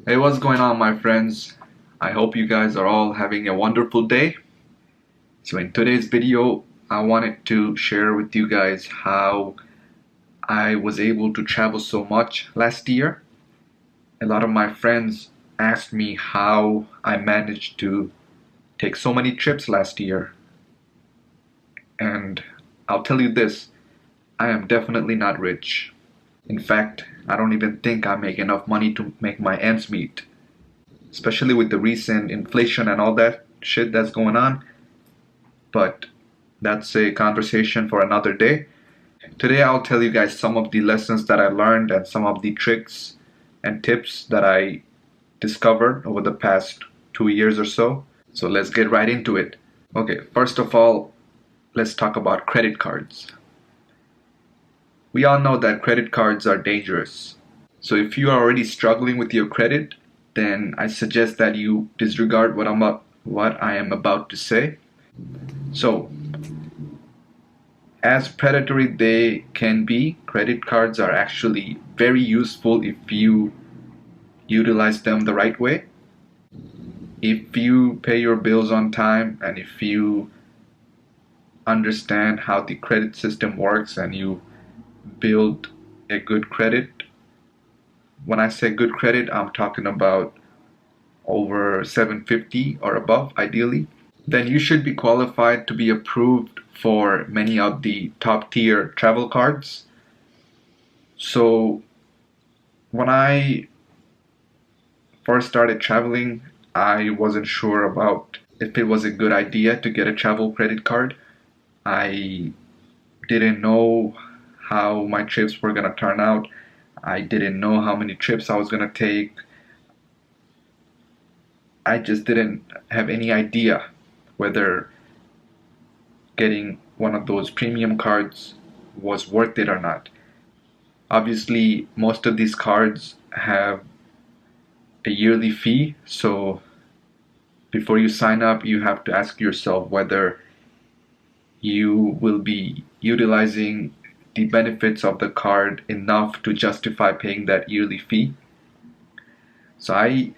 Hey, what's going on, my friends? I hope you guys are all having a wonderful day. So, in today's video, I wanted to share with you guys how I was able to travel so much last year. A lot of my friends asked me how I managed to take so many trips last year. And I'll tell you this, I am definitely not rich. In fact, I don't even think I make enough money to make my ends meet, especially with the recent inflation and all that shit that's going on. But that's a conversation for another day. Today, I'll tell you guys some of the lessons that I learned and some of the tricks and tips that I discovered over the past 2 years or so. So, let's get right into it. Okay, first of all, let's talk about credit cards. We all know that credit cards are dangerous. So, if you are already struggling with your credit, then I suggest that you disregard what I am about to say. So, as predatory they can be, credit cards are actually very useful if you utilize them the right way. If you pay your bills on time and if you understand how the credit system works and you build a good credit, when I say good credit, I'm talking about over 750 or above, ideally, then you should be qualified to be approved for many of the top tier travel cards. So, when I first started traveling, I wasn't sure about if it was a good idea to get a travel credit card. I didn't know how my trips were going to turn out. I didn't know how many trips I was going to take. I just didn't have any idea whether getting one of those premium cards was worth it or not. Obviously, most of these cards have a yearly fee, so before you sign up, you have to ask yourself whether you will be utilizing the benefits of the card enough to justify paying that yearly fee. So I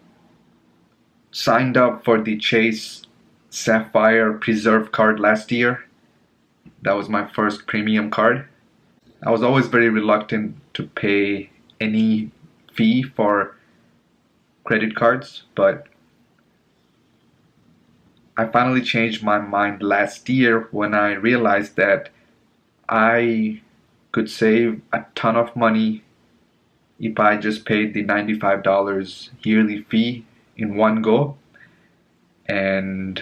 signed up for the Chase Sapphire Preserve card last year. That was my first premium card. I was always very reluctant to pay any fee for credit cards, but I finally changed my mind last year when I realized that I could save a ton of money if I just paid the $95 yearly fee in one go. And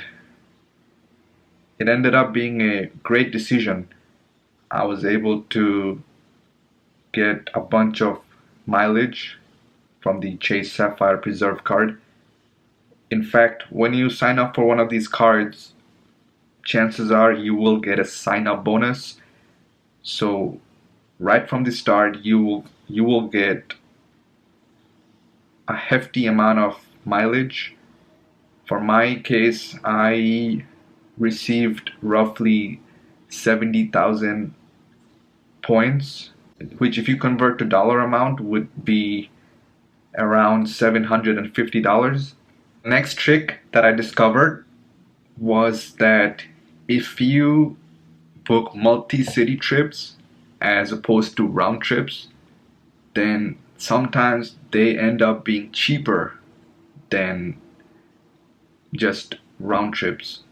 it ended up being a great decision. I was able to get a bunch of mileage from the Chase Sapphire Preserve card. In fact, when you sign up for one of these cards, chances are you will get a sign up bonus. So right from the start, you will get a hefty amount of mileage. For my case, I received roughly 70,000 points, which if you convert to dollar amount would be around $750. Next trick that I discovered was that if you book multi-city trips as opposed to round trips, then sometimes they end up being cheaper than just round trips.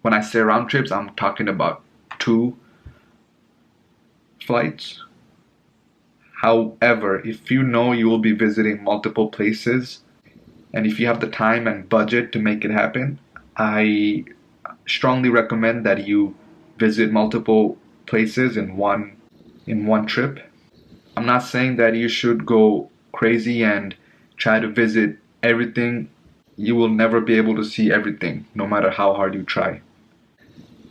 When I say round trips, I'm talking about two flights. However, if you know you will be visiting multiple places and if you have the time and budget to make it happen, I strongly recommend that you visit multiple places in one trip. I'm not saying that you should go crazy and try to visit everything. You will never be able to see everything, no matter how hard you try.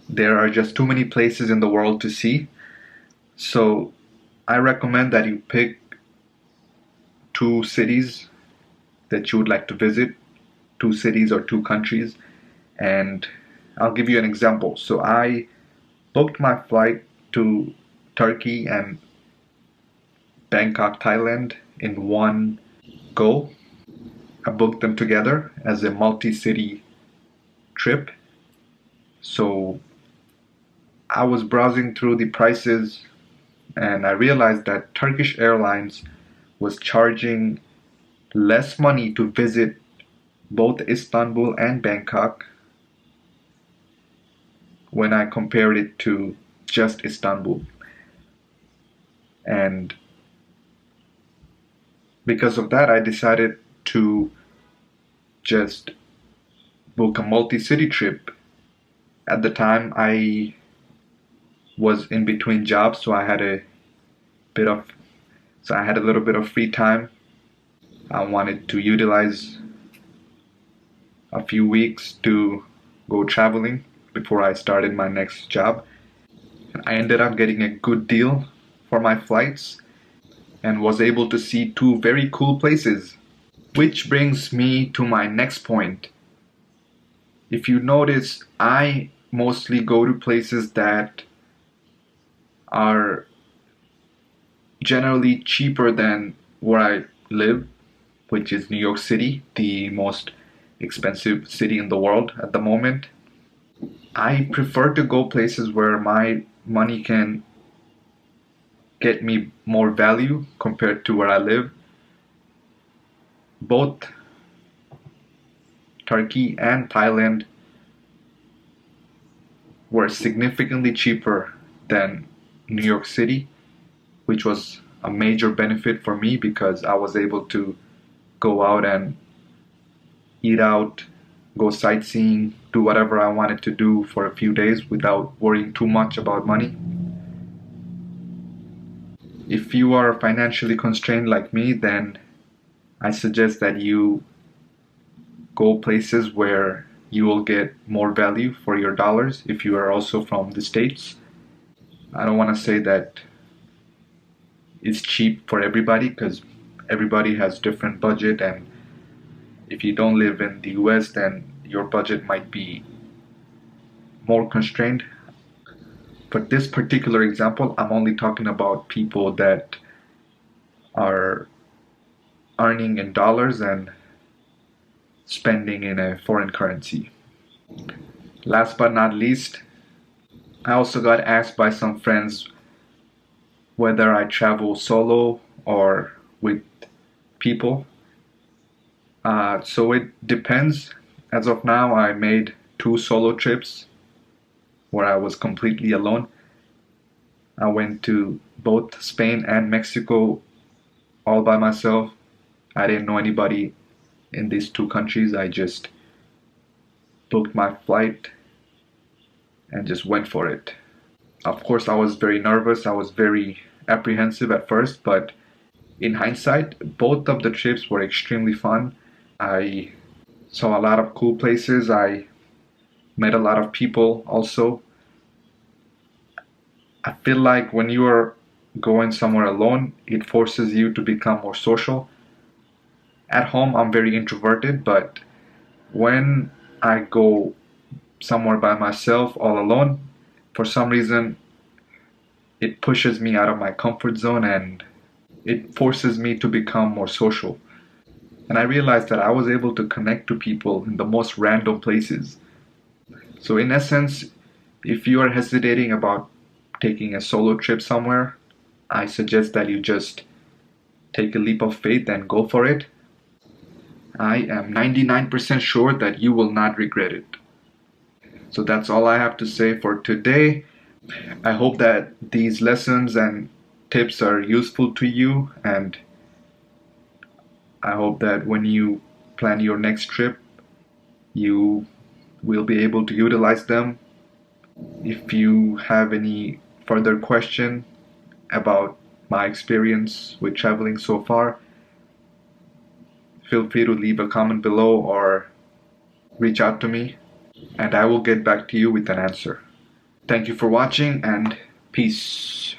There are just too many places in the world to see. So I recommend that you pick two cities that you would like to visit, two cities or two countries. And I'll give you an example. So I booked my flight to Turkey and Bangkok, Thailand in one go. I booked them together as a multi-city trip. So I was browsing through the prices and I realized that Turkish Airlines was charging less money to visit both Istanbul and Bangkok when I compared it to just Istanbul. And because of that, I decided to just book a multi city trip. At the time, I was in between jobs, so bit of I had a little bit of free time. I wanted to utilize a few weeks to go traveling before I started my next job. I ended up getting a good deal for my flights and was able to see two very cool places. Which brings me to my next point. If you notice, I mostly go to places that are generally cheaper than where I live, which is New York City, the most expensive city in the world at the moment. I prefer to go places where my money can get me more value compared to where I live. Both Turkey and Thailand were significantly cheaper than New York City, which was a major benefit for me because I was able to go out and eat out, go sightseeing, do whatever I wanted to do for a few days without worrying too much about money. If you are financially constrained like me, then I suggest that you go places where you will get more value for your dollars if you are also from the States. I don't want to say that it's cheap for everybody because everybody has different budget, and if you don't live in the US then your budget might be more constrained. For this particular example, I'm only talking about people that are earning in dollars and spending in a foreign currency. Last but not least, I also got asked by some friends whether I travel solo or with people. So it depends. As of now, I made 2 solo trips where I was completely alone. I went to both Spain and Mexico all by myself. I didn't know anybody in these 2 countries. I just booked my flight and just went for it. Of course, I was very nervous. I was very apprehensive at first, but in hindsight, both of the trips were extremely fun. I saw a lot of cool places. I met a lot of people also. I feel like when you are going somewhere alone, it forces you to become more social. At home, I'm very introverted, but when I go somewhere by myself, all alone, for some reason, it pushes me out of my comfort zone and it forces me to become more social. And I realized that I was able to connect to people in the most random places. So, in essence, if you are hesitating about taking a solo trip somewhere, I suggest that you just take a leap of faith and go for it. I am 99% sure that you will not regret it. So that's all I have to say for today. I hope that these lessons and tips are useful to you, and I hope that when you plan your next trip, you will be able to utilize them. If you have any further question about my experience with traveling so far, feel free to leave a comment below or reach out to me, and I will get back to you with an answer. Thank you for watching, and peace.